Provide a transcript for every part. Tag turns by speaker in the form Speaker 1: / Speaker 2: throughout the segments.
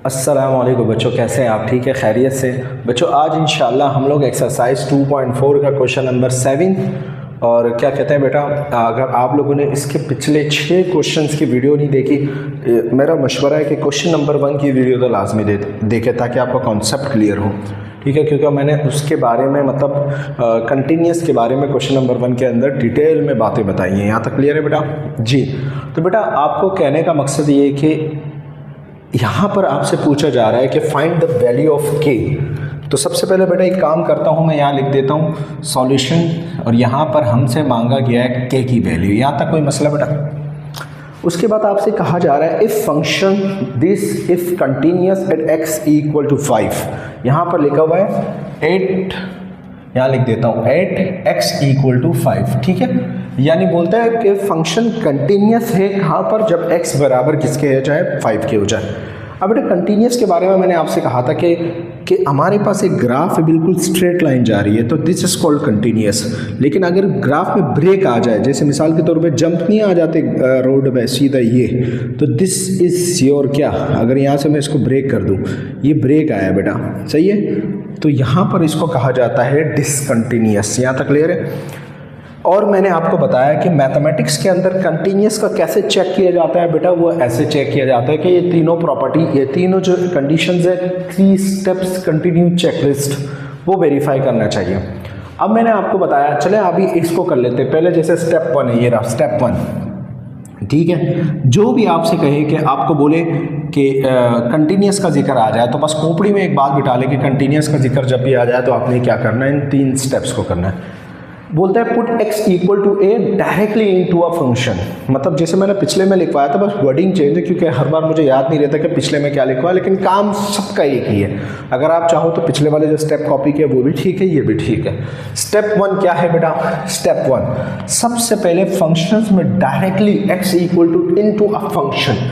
Speaker 1: अस्सलाम वालेकुम बच्चों, कैसे हैं आप? ठीक है, खैरियत से? बच्चों आज इंशाल्लाह हम लोग एक्सरसाइज 2.4 का क्वेश्चन नंबर 7 और क्या कहते हैं बेटा, अगर आप लोगों ने इसके पिछले 6 क्वेश्चंस की वीडियो नहीं देखी, मेरा मशवरा है कि क्वेश्चन नंबर 1 की वीडियो तो लाजमी देखें ताकि आपका कॉन्सेप्ट क्लियर हो। ठीक है, क्योंकि मैंने उसके बारे में मतलब कंटिन्यूस के बारे में क्वेश्चन नंबर 1 के अंदर डिटेल में बातें बताई हैं। यहाँ तक क्लियर है बेटा? जी। तो बेटा आपको कहने का मकसद ये है कि यहाँ पर आपसे पूछा जा रहा है कि फाइंड द वैल्यू ऑफ के। तो सबसे पहले बेटा एक काम करता हूँ, मैं यहाँ लिख देता हूँ सॉल्यूशन, और यहाँ पर हमसे मांगा गया है के की वैल्यू। यहाँ तक कोई मसला बेटा? उसके बाद आपसे कहा जा रहा है if function this if continuous at x equal to 5। यहाँ पर लिखा हुआ है 8, यहाँ लिख देता हूँ 8x इक्वल टू 5। ठीक है, यानी बोलता है कि फंक्शन कंटिन्यूस है कहाँ पर, जब x बराबर किसके हो जाए, 5 के हो जाए। अब बेटा कंटिन्यूस के बारे में मैंने आपसे कहा था कि हमारे पास एक ग्राफ है, बिल्कुल स्ट्रेट लाइन जा रही है, तो दिस इज कॉल्ड कंटिन्यूस। लेकिन अगर ग्राफ में ब्रेक आ जाए, जैसे मिसाल के तौर पे जंप नहीं आ जाते रोड में सीधा ये, तो दिस इज योर क्या, अगर यहाँ से मैं इसको ब्रेक कर दूँ, ये ब्रेक आया बेटा, सही है, तो यहाँ पर इसको कहा जाता है डिसकंटिन्यूस। यहाँ तक क्लियर है? और मैंने आपको बताया कि मैथमेटिक्स के अंदर कंटिन्यूस का कैसे चेक किया जाता है बेटा, वो ऐसे चेक किया जाता है कि ये तीनों प्रॉपर्टी, ये तीनों जो कंडीशंस है, 3 स्टेप्स कंटिन्यू चेकलिस्ट, वो वेरीफाई करना चाहिए। अब मैंने आपको बताया, चले अभी इसको कर लेते हैं पहले। जैसे स्टेप 1 है, ये रहा स्टेप 1। ठीक है, जो भी आपसे कहे कि आपको बोले कि कंटिन्यूस का जिक्र आ जाए, तो बस खोपड़ी में एक बात बिठा ले कि कंटिन्यूस का जिक्र जब भी आ जाए तो आपने क्या करना है, इन 3 स्टेप्स को करना है। बोलता है put x equal to a directly into a function. मतलब जैसे मैंने पिछले में लिखवाया था, बस वर्डिंग चेंज है क्योंकि हर बार मुझे याद नहीं रहता कि पिछले में क्या लिखवाया, लेकिन काम सबका एक ही है। अगर आप चाहो तो पिछले वाले जो स्टेप कॉपी किया वो भी ठीक है, ये भी ठीक है। स्टेप 1 क्या है बेटा? स्टेप 1 सबसे पहले फंक्शंस में directly x equal to into a function.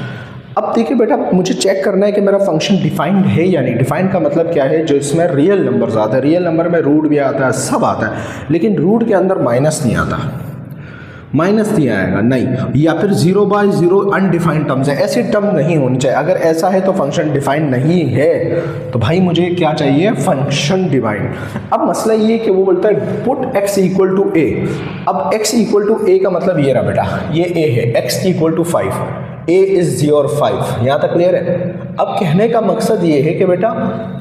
Speaker 1: अब देखिए बेटा, मुझे चेक करना है कि मेरा फंक्शन डिफाइंड है या नहीं। डिफाइंड का मतलब क्या है, जो इसमें रियल नंबर्स आता है, रियल नंबर में रूट भी आता है, सब आता है, लेकिन रूट के अंदर माइनस नहीं आता, माइनस नहीं आएगा, नहीं, या फिर 0/0 अनडिफाइंड टर्म्स है, ऐसे टर्म नहीं होने चाहिए। अगर ऐसा है तो फंक्शन डिफाइंड नहीं है, तो भाई मुझे क्या चाहिए, फंक्शन डिफाइंड। अब मसला ये कि वो बोलता है put x equal to a। अब x इक्वल टू a का मतलब ये रहा बेटा, ये a है, x equal to 5, a is your 5। यहाँ तक क्लियर है? अब कहने का मकसद ये है कि बेटा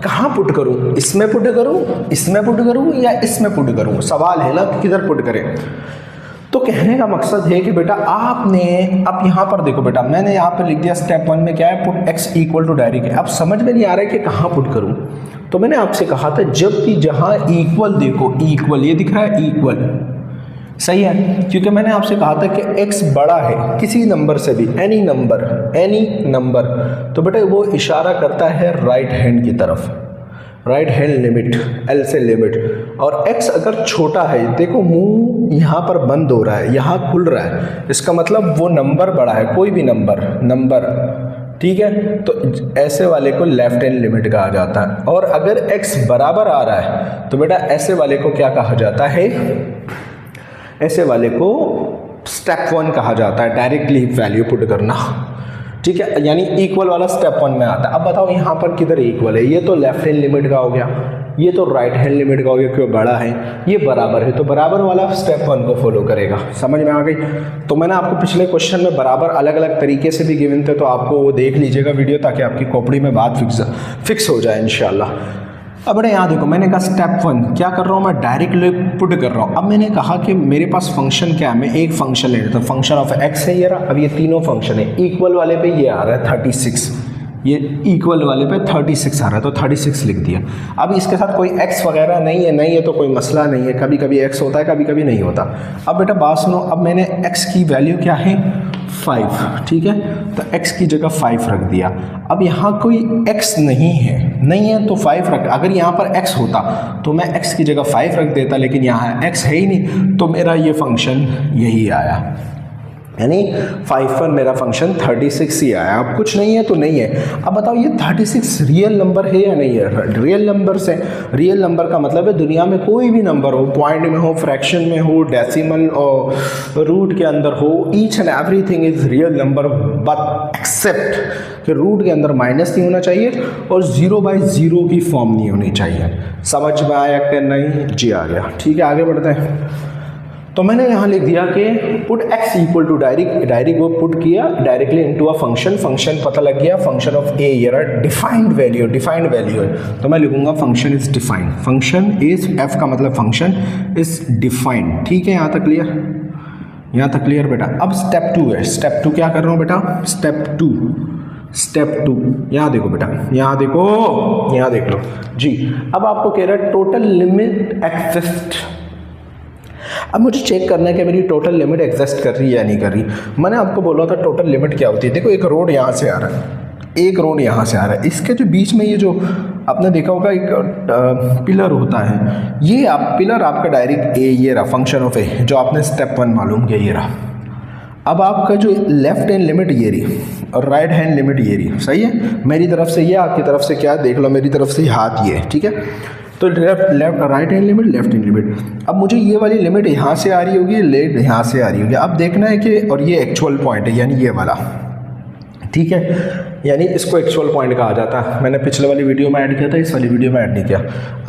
Speaker 1: कहाँ पुट करूँ, इसमें पुट करूँ, इसमें पुट करूँ, या इसमें पुट करूँ, सवाल है ना किधर पुट करें। तो कहने का मकसद है कि बेटा आपने, अब यहाँ पर देखो बेटा, मैंने यहाँ पर लिख दिया स्टेप 1 में क्या है, put x equal to direct है। अब समझ में नहीं आ रहा है कि कहाँ पुट करूँ, तो मैंने आपसे कहा था जब भी जहाँ इक्वल देखो, इक्वल ये दिख रहा है, इक्वल सही है, क्योंकि मैंने आपसे कहा था कि x बड़ा है किसी नंबर से भी, एनी नंबर, तो बेटा वो इशारा करता है राइट हैंड की तरफ, राइट हैंड लिमिट, L से लिमिट। और x अगर छोटा है, देखो मुंह यहाँ पर बंद हो रहा है, यहाँ खुल रहा है, इसका मतलब वो नंबर बड़ा है, कोई भी नंबर, ठीक है, तो ऐसे वाले को लेफ्ट हैंड लिमिट कहा जाता है। और अगर x बराबर आ रहा है तो बेटा ऐसे वाले को क्या कहा जाता है, ऐसे वाले को स्टेप 1 कहा जाता है, डायरेक्टली वैल्यू पुट करना। ठीक है, यानी इक्वल वाला स्टेप 1 में आता है। अब बताओ यहाँ पर किधर इक्वल है, ये तो लेफ्ट हैंड लिमिट का हो गया, ये तो राइट हैंड लिमिट का हो गया, क्यों बड़ा है, ये बराबर है, तो बराबर वाला स्टेप 1 को फॉलो करेगा। समझ में आ गई? तो मैंने आपको पिछले क्वेश्चन में बराबर अलग अलग तरीके से भी गिवन थे, तो आपको वो देख लीजिएगा वीडियो, ताकि आपकी खोपड़ी में बात फिक्स हो जाए इंशाल्लाह। अब बेटा यहाँ देखो, मैंने कहा स्टेप 1 क्या कर रहा हूँ मैं, डायरेक्ट पुट कर रहा हूँ। अब मैंने कहा कि मेरे पास फंक्शन क्या है, मैं एक फंक्शन ले लेता हूँ, फंक्शन ऑफ x है ये रहा। अब ये तीनों फंक्शन है, इक्वल वाले पे ये आ रहा है 36, ये इक्वल वाले पे 36 आ रहा है, तो 36 लिख दिया। अब इसके साथ कोई x वगैरह नहीं है तो कोई मसला नहीं है, कभी कभी x होता है, कभी कभी नहीं होता। अब बेटा बात सुनो, अब मैंने x की वैल्यू क्या है, 5, ठीक है, तो x की जगह 5 रख दिया। अब यहाँ कोई x नहीं है तो 5 रख, अगर यहाँ पर x होता तो मैं x की जगह 5 रख देता, लेकिन यहाँ x है ही नहीं, तो मेरा ये फंक्शन यही आया, यानी 5 पर मेरा फंक्शन 36 ही आया। अब कुछ नहीं है तो नहीं है। अब बताओ ये 36 रियल नंबर है या नहीं है? रियल नंबर से, रियल नंबर का मतलब है दुनिया में कोई भी नंबर हो, पॉइंट में हो, फ्रैक्शन में हो, डेसिमल और रूट के अंदर हो, each and everything is real number, but except कि रूट के अंदर माइनस नहीं होना चाहिए और 0/0 की फॉर्म नहीं होनी चाहिए। समझ में आया कि नहीं? जी आ गया। ठीक है, आगे बढ़ते हैं। तो मैंने यहाँ लिख दिया कि put x equal to direct वो पुट किया directly into a function, function पता लग गया, फंक्शन ऑफ a ये रहा डिफाइंड वैल्यू है। तो मैं लिखूंगा function is defined, function is f का मतलब फंक्शन इज डिफाइंड। ठीक है, यहाँ तक क्लियर? यहाँ तक क्लियर बेटा? अब स्टेप 2 है। स्टेप 2 क्या कर रहा हूँ बेटा? स्टेप टू यहाँ देखो बेटा, यहाँ देख लो जी। अब आपको कह रहा है टोटल लिमिट एग्जिस्ट। अब मुझे चेक करना है कि मेरी टोटल लिमिट एग्जिस्ट कर रही है या नहीं कर रही। मैंने आपको बोला था टोटल लिमिट क्या होती है। देखो एक रोड यहाँ से आ रहा है, एक रोड यहाँ से आ रहा है, इसके जो बीच में ये जो आपने देखा होगा एक पिलर होता है, ये आप पिलर आपका डायरेक्ट ए ये रहा, फंक्शन ऑफ ए जो आपने स्टेप 1 मालूम किया ये रहा। अब आपका जो लेफ्ट हैंड लिमिट ये रही और राइट हैंड लिमिट ये रही, सही है? मेरी तरफ से ये, आपकी तरफ से क्या देख लो, मेरी तरफ से हाथ ये है, ठीक है? तो left right hand limit, left hand limit. अब मुझे ये वाली लिमिट यहाँ से आ रही होगी, लेफ्ट यहाँ से आ रही होगी। अब देखना है कि, और ये एक्चुअल पॉइंट है यानी ये वाला, ठीक है? यानी इसको एक्चुअल पॉइंट कहा जाता है। मैंने पिछले वाली वीडियो में ऐड किया था, इस वाली वीडियो में ऐड नहीं किया।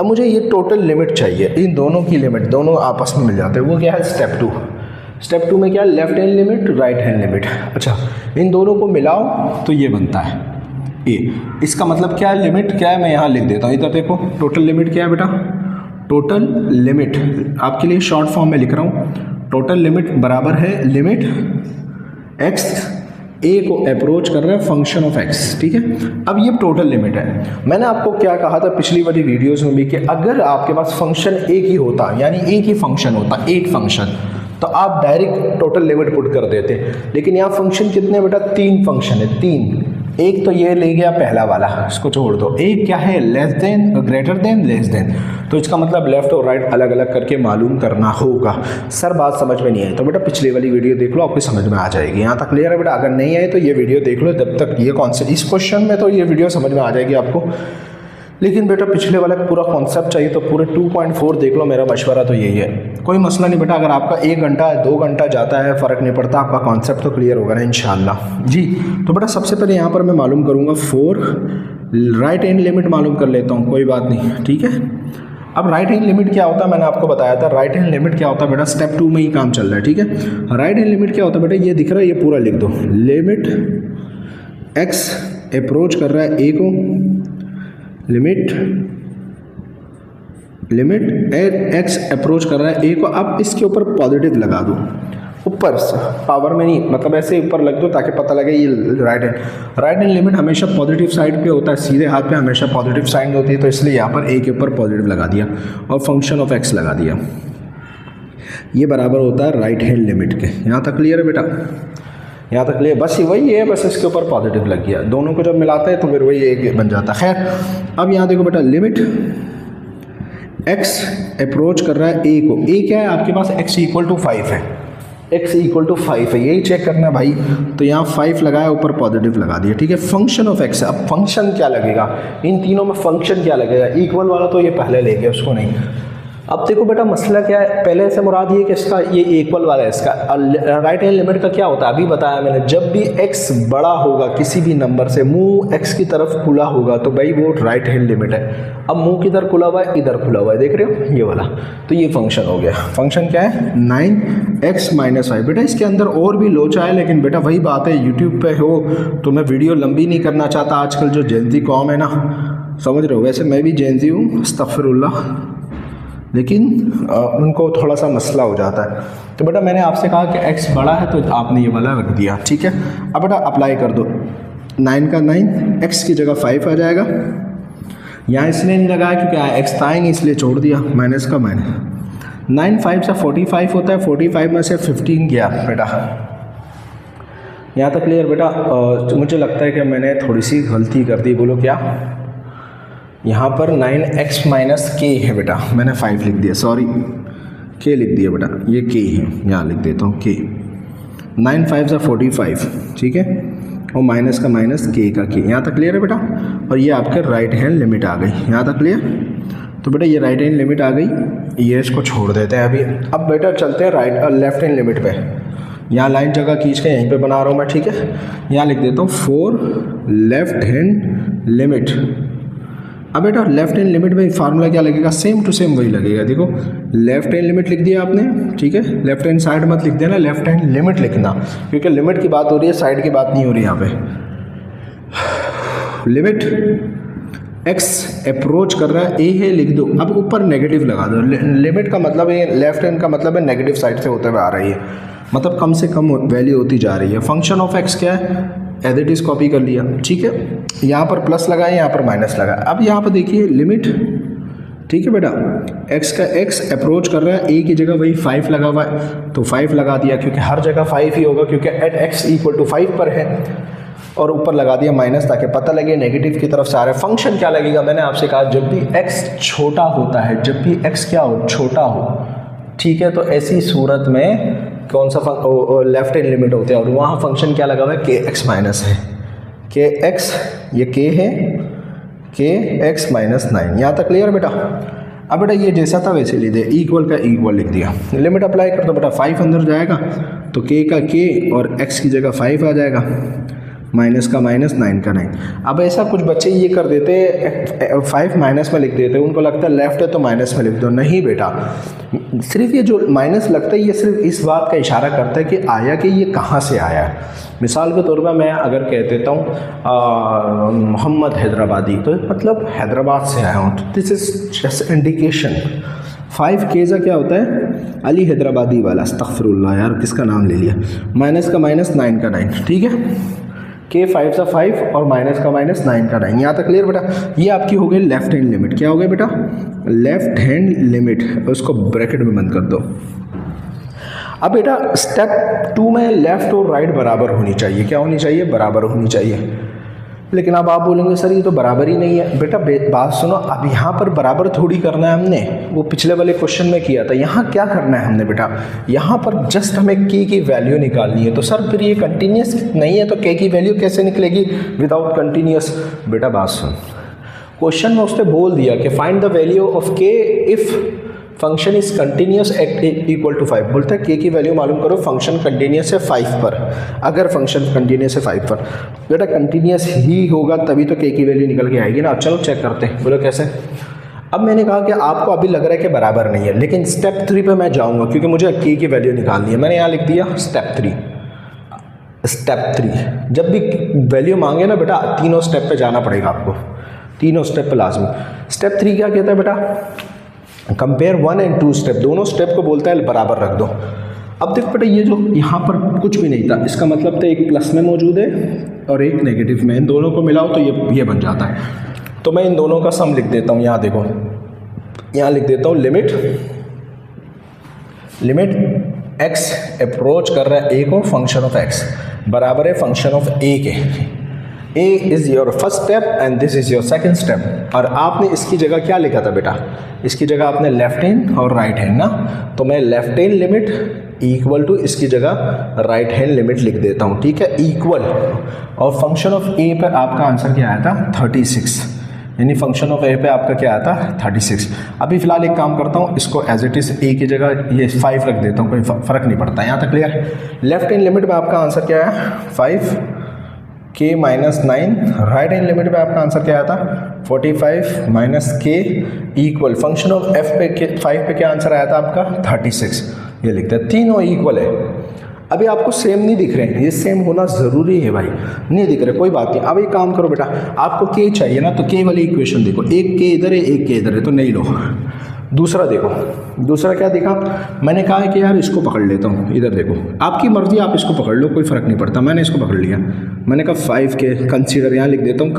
Speaker 1: अब मुझे ये टोटल लिमिट चाहिए, इन दोनों की लिमिट, दोनों आपस में मिल जाते हैं। वो क्या है? स्टेप 2। स्टेप 2 में क्या? Left hand limit, right hand limit. अच्छा, इन दोनों को मिलाओ तो ये बनता है ए। इसका मतलब क्या है? लिमिट क्या है? मैं यहाँ लिख देता हूँ, इधर देखो टोटल लिमिट क्या है बेटा? टोटल लिमिट आपके लिए शॉर्ट फॉर्म में लिख रहा हूँ। टोटल लिमिट बराबर है लिमिट एक्स ए को अप्रोच कर रहा है फंक्शन ऑफ एक्स, ठीक है? अब ये टोटल लिमिट है। मैंने आपको क्या कहा था पिछली वाली वीडियोस में भी कि अगर आपके पास फंक्शन एक ही होता, यानी एक ही फंक्शन होता, एक फंक्शन, तो आप डायरेक्ट टोटल लिमिट पुट कर देते। लेकिन यहाँ फंक्शन कितने बेटा? 3 फंक्शन है, 3। एक तो ये ले गया पहला वाला, इसको छोड़ दो। एक क्या है? Less than, greater than, less than. तो इसका मतलब लेफ्ट और राइट अलग अलग करके मालूम करना होगा। सर बात समझ में नहीं आई तो बेटा पिछली वाली वीडियो देख लो, आपको समझ में आ जाएगी। यहाँ तक क्लियर है बेटा? अगर नहीं आए तो ये वीडियो देख लो, जब तक ये कॉन्सेप्ट, इस क्वेश्चन में तो ये वीडियो समझ में आ जाएगी आपको। लेकिन बेटा पिछले वाला पूरा कॉन्सेप्ट चाहिए तो पूरे 2.4 देख लो। मेरा मशवरा तो यही है, कोई मसला नहीं बेटा। अगर आपका 1 घंटा 2 घंटा जाता है, फ़र्क नहीं पड़ता, आपका कॉन्सेप्ट तो क्लियर होगा ना इंशाल्लाह जी। तो बेटा सबसे पहले यहाँ पर मैं मालूम करूँगा 4 राइट हैंड लिमिट मालूम कर लेता हूँ, कोई बात नहीं, ठीक है? अब राइट हैंड लिमिट क्या होता है मैंने आपको बताया था। राइट हैंड लिमिट क्या होता है बेटा? स्टेप 2 में ही काम चल रहा है, ठीक है? राइट हैंड लिमिट क्या होता है बेटा? ये दिख रहा है, ये पूरा लिख दो। लिमिट एक्स अप्रोच कर रहा है ए को, लिमिट एक्स अप्रोच कर रहा है ए को। अब इसके ऊपर पॉजिटिव लगा दो, ऊपर से, पावर में नहीं, मतलब ऐसे ऊपर लग दो ताकि पता लगे ये राइट हैंड लिमिट हमेशा पॉजिटिव साइड पे होता है, सीधे हाथ पे हमेशा पॉजिटिव साइड होती है। तो इसलिए यहाँ पर ए के ऊपर पॉजिटिव लगा दिया और फंक्शन ऑफ एक्स लगा दिया। ये बराबर होता है राइट हैंड लिमिट के। यहाँ तक क्लियर है बेटा? यहाँ तक क्लियर? बस वही है, बस इसके ऊपर पॉजिटिव लग गया। दोनों को जब मिलाते हैं तो फिर वही एक बन जाता है। खैर, अब यहाँ देखो बेटा, लिमिट एक्स अप्रोच कर रहा है ए को। ए क्या है आपके पास? x इक्वल टू 5 है, x इक्वल टू 5 है, यही चेक करना है भाई। तो यहाँ 5 लगाया, ऊपर पॉजिटिव लगा दिया, ठीक है? Function of x. अब फंक्शन क्या लगेगा? इन तीनों में फंक्शन क्या लगेगा? इक्वल वाला तो ये पहले ले गया, उसको नहीं। अब देखो बेटा मसला क्या है, पहले से मुराद ये कि इसका ये इक्वल वाला है इसका। राइट हैंड लिमिट का क्या होता है? अभी बताया मैंने, जब भी x बड़ा होगा किसी भी नंबर से, मुंह x की तरफ खुला होगा तो भाई वो राइट हैंड लिमिट है। अब मुंह किधर खुला हुआ है? इधर खुला हुआ है, देख रहे हो ये वाला। तो ये फंक्शन हो गया। फंक्शन क्या है? 9x - 5। बेटा इसके अंदर और भी लोचा है, लेकिन बेटा वही बात है, यूट्यूब पे हो तो मैं वीडियो लंबी नहीं करना चाहता। आजकल जो जेंजी कौम है ना, समझ रहे हो, वैसे मैं भी जेंजी हूँ, अस्तगफिरुल्लाह, लेकिन उनको थोड़ा सा मसला हो जाता है। तो बेटा मैंने आपसे कहा कि x बड़ा है तो आपने ये वाला रख दिया, ठीक है? अब बेटा अप्लाई कर दो। 9 का 9, x की जगह 5 आ जाएगा। यहाँ इसलिए नहीं लगाया क्योंकि x आएंगे इसलिए छोड़ दिया, माइनस का माइनस। 9 5 से 45 होता है, 45 में से 15 गया बेटा। यहाँ तक क्लियर बेटा? मुझे लगता है कि मैंने थोड़ी सी गलती कर दी। बोलो क्या? यहाँ पर 9x - k है बेटा, मैंने 5 लिख दिया, सॉरी k लिख दिया बेटा, ये k है, यहाँ लिख देता हूँ k। 9 5 सा 45, ठीक है, और माइनस का माइनस के का के। यहाँ तक क्लियर है बेटा। और ये आपके राइट हैंड लिमिट आ गई, यहाँ तक क्लियर। तो बेटा ये राइट हैंड लिमिट आ गई, ये इसको छोड़ देते हैं अभी। अब बेटा चलते हैं लेफ्ट हैंड लिमिट पे। यहाँ लाइन जगह खींच के यहीं पे बना रहा हूँ मैं, ठीक है। यहाँ लिख देता हूँ 4 लेफ्ट हैंड लिमिट। अब बेटा लेफ्ट हैंड लिमिट में फार्मूला क्या लगेगा, सेम टू सेम वही लगेगा। देखो लेफ्ट हैंड लिमिट लिख दिया आपने, ठीक है। लेफ्ट हैंड साइड मत लिख देना, लेफ्ट हैंड लिमिट लिखना, क्योंकि लिमिट की बात हो रही है, साइड की बात नहीं हो रही यहाँ पे। लिमिट x अप्रोच कर रहा है, ए है लिख दो। अब ऊपर नेगेटिव लगा दो। लिमिट का मतलब है, लेफ्ट हैंड का मतलब है नेगेटिव साइड से होते हुए आ रही है, मतलब कम से कम वैल्यू होती जा रही है। फंक्शन ऑफ x क्या है, एज इट इज़ कॉपी कर लिया, ठीक है। यहाँ पर प्लस लगाए, यहाँ पर माइनस लगाए। अब यहाँ पर देखिए लिमिट, ठीक है बेटा, x का x अप्रोच कर रहा है, a की जगह वही 5 लगा हुआ है, तो 5 लगा दिया, क्योंकि हर जगह 5 ही होगा, क्योंकि एट x इक्वल टू 5 पर है। और ऊपर लगा दिया माइनस, ताकि पता लगे नेगेटिव की तरफ से आ रहा है। फंक्शन क्या लगेगा, मैंने आपसे कहा जब भी x छोटा होता है, जब भी x क्या हो, छोटा हो, ठीक है, तो ऐसी सूरत में कौन सा लेफ्ट हैंड लिमिट होते हैं, और वहाँ फंक्शन क्या लगा हुआ है, के एक्स माइनस है, के एक्स, ये के है, के एक्स माइनस 9। यहाँ तक क्लियर बेटा। अब बेटा ये जैसा था वैसे लिख दिया, इक्वल का इक्वल लिख दिया, लिमिट अप्लाई कर दो बेटा। 5 अंदर जाएगा तो के का के और एक्स की जगह 5 आ जाएगा, माइनस का माइनस, 9 का 9। अब ऐसा कुछ बच्चे ये कर देते, 5 माइनस में लिख देते, उनको लगता है लेफ्ट है तो माइनस में लिख दो। नहीं बेटा, सिर्फ ये जो माइनस लगता है ये सिर्फ इस बात का इशारा करता है कि आया कि ये कहाँ से आया है। मिसाल के तौर पर मैं अगर कह देता हूँ मोहम्मद हैदराबादी, तो मतलब हैदराबाद से आया हूँ, तो दिस इज जस्ट इंडिकेशन। 5 केजा क्या होता है, अली हैदराबादी वाला, अस्तगफिरुल्लाह यार किसका नाम ले लिया, माइनस का माइनस, 9 का 9, ठीक है। के 5 सा 5 और माइनस का माइनस, 9 का 9। यहाँ तक क्लियर बेटा। ये आपकी हो गई लेफ्ट हैंड लिमिट। क्या हो गई बेटा, लेफ्ट हैंड लिमिट। उसको ब्रैकेट में बंद कर दो। अब बेटा स्टेप 2 में लेफ्ट और राइट बराबर होनी चाहिए। क्या होनी चाहिए, बराबर होनी चाहिए। लेकिन अब आप बोलेंगे सर ये तो बराबर ही नहीं है। बेटा बात सुनो, अब यहाँ पर बराबर थोड़ी करना है हमने, वो पिछले वाले क्वेश्चन में किया था। यहाँ क्या करना है हमने बेटा, यहाँ पर जस्ट हमें के की वैल्यू निकालनी है। तो सर फिर ये कंटिन्यूस नहीं है तो के की वैल्यू कैसे निकलेगी विदाउट कंटिन्यूस। बेटा बात सुन, क्वेश्चन में उसने बोल दिया कि find the value of K if function is continuous equal to 5। बोलता है के की वैल्यू मालूम करो, फंक्शन कंटिन्यूस है 5 पर। अगर फंक्शन कंटिन्यूस है 5 पर, बेटा कंटिन्यूस ही होगा तभी तो के की वैल्यू निकल के आएगी ना। चलो चेक करते हैं, बोलो कैसे। अब मैंने कहा कि आपको अभी लग रहा है कि बराबर नहीं है, लेकिन स्टेप 3 पे मैं जाऊंगा क्योंकि मुझे के की वैल्यू निकालनी है। मैंने यहाँ लिख दिया स्टेप 3। स्टेप 3 जब भी वैल्यू मांगे ना बेटा, तीनों स्टेप पे जाना पड़ेगा आपको, तीनों स्टेप पे लाजमी। स्टेप 3 क्या कहता है बेटा, कंपेयर 1 और 2 स्टेप, दोनों स्टेप को बोलता है बराबर रख दो। अब देखो बेटा ये जो यहाँ पर कुछ भी नहीं था, इसका मतलब तो एक प्लस में मौजूद है और एक नेगेटिव में, इन दोनों को मिलाओ तो ये बन जाता है। तो मैं इन दोनों का सम लिख देता हूँ। यहाँ देखो, यहाँ लिख देता हूँ लिमिट x अप्रोच कर रहा है a को, फंक्शन ऑफ x बराबर है फंक्शन ऑफ a के। a is your first step and this is your second step. और आपने इसकी जगह क्या लिखा था बेटा, इसकी जगह आपने लेफ्ट हैंड और राइट हैंड ना, तो मैं left hand limit equal to इसकी जगह राइट हैंड लिमिट लिख देता हूँ, ठीक है, इक्वल। और फंक्शन ऑफ a पर आपका आंसर क्या आया था, 36, यानी फंक्शन ऑफ a पे आपका क्या आता है 36। अभी फिलहाल एक काम करता हूँ, इसको एज इट इज़ a की जगह ये 5 रख देता हूँ, कोई फ़र्क नहीं पड़ता। यहाँ तक क्लियर। लेफ्ट हैंड लिमिट में आपका आंसर क्या है 5 के माइनस 9। राइट हैंड लिमिट में आपका आंसर क्या आया था 45 माइनस के इक्वल फंक्शन ऑफ f पे 5 पे क्या आंसर आया था आपका 36। ये लिखते हैं, तीनों इक्वल है। अभी आपको सेम नहीं दिख रहे हैं, ये सेम होना ज़रूरी है भाई, नहीं दिख रहे कोई बात नहीं। अब एक काम करो बेटा, आपको के चाहिए ना, तो के वाली इक्वेशन देखो, एक के इधर है एक के इधर है, तो नहीं लो। दूसरा देखो, दूसरा क्या देखा, मैंने कहा है कि यार इसको पकड़ लेता हूँ, इधर देखो, आपकी मर्जी, आप इसको पकड़ लो, कोई फ़र्क नहीं पड़ता। मैंने इसको पकड़ लिया, मैंने कहा 5 के कंसीडर, यहाँ लिख देता हूँ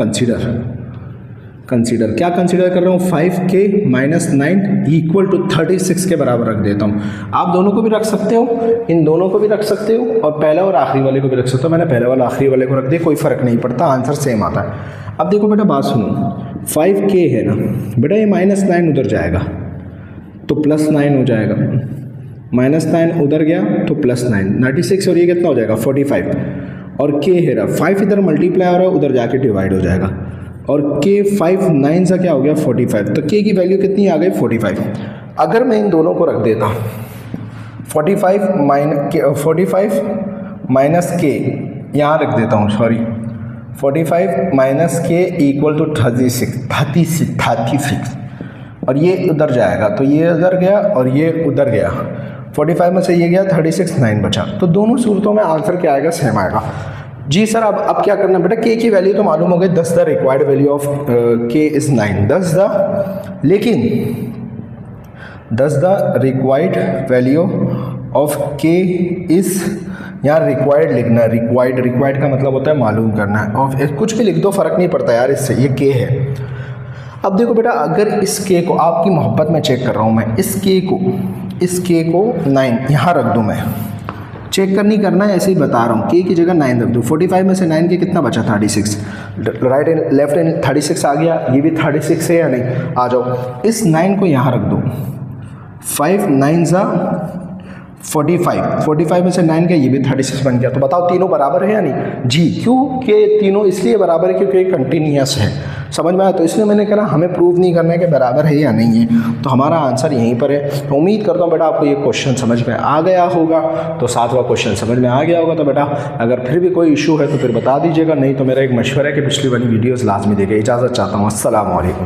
Speaker 1: कंसीडर क्या कंसीडर कर रहा हूँ 5 के माइनस 9 इक्वल टू 36 के बराबर रख देता हूँ। आप दोनों को भी रख सकते हो, इन दोनों को भी रख सकते हो, और पहला और आखिरी वाले को भी रख सकते हो। मैंने पहले वाला आखिरी वाले को रख दिया, कोई फ़र्क नहीं पड़ता, आंसर सेम आता है। अब देखो बेटा बात सुनो, 5 के है ना बेटा, ये माइनस 9 उधर जाएगा तो प्लस 9 हो जाएगा, -9 उधर गया तो +9, 96 और ये कितना हो जाएगा 45, और k है रहा 5 इधर मल्टीप्लाई हो रहा है, उधर जाके डिवाइड हो जाएगा, और k 5 9 सा क्या हो गया 45, तो k की वैल्यू कितनी आ गई 45। अगर मैं इन दोनों को रख देता 45 माइनस k यहाँ रख देता हूँ, sorry 45 minus k equal to 36, और ये उधर जाएगा तो ये उधर गया और ये उधर गया, 45 में से ये गया 36, 9 बचा। तो दोनों सूरतों में आंसर क्या आएगा, सेम आएगा। जी सर, अब क्या करना बेटा, k की वैल्यू तो मालूम हो गई, 10 the required value of k is 9, 10 the required value of k is, यहाँ रिक्वायर्ड लिखना है, रिक्वायर्ड का मतलब होता है मालूम करना है, और कुछ भी लिख दो फ़र्क नहीं पड़ता यार इससे, ये k है। अब देखो बेटा, अगर इस k को, आपकी मोहब्बत में चेक कर रहा हूँ मैं, इस k को 9 यहाँ रख दूँ, मैं चेक नहीं करना है, ऐसे ही बता रहा हूँ, k की जगह 9 रख दूँ, 45 में से 9 के कितना बचा 36, राइट एंड लेफ्ट एंड 36 आ गया, ये भी 36 है या नहीं, आ जाओ, इस 9 को यहाँ रख दो, 5 9 ज़ा 45 में से 9 गया, ये भी 36 बन गया। तो बताओ तीनों बराबर है या नहीं? जी, क्यों कि तीनों इसलिए बराबर है क्योंकि कंटिन्यूअस है, समझ में आया? तो इसलिए मैंने कहा हमें प्रूव नहीं करना है कि बराबर है या नहीं है, तो हमारा आंसर यहीं पर है। तो उम्मीद करता हूँ बेटा आपको ये क्वेश्चन समझ में आ गया होगा, तो 7वां क्वेश्चन समझ में आ गया होगा। तो बेटा अगर फिर भी कोई इशू है तो फिर बता दीजिएगा, नहीं तो मेरा एक मशवरा है कि पिछली वाली वीडियोज़ लाजमी देखें। इजाज़त चाहता हूँ, अस्सलाम वालेकुम।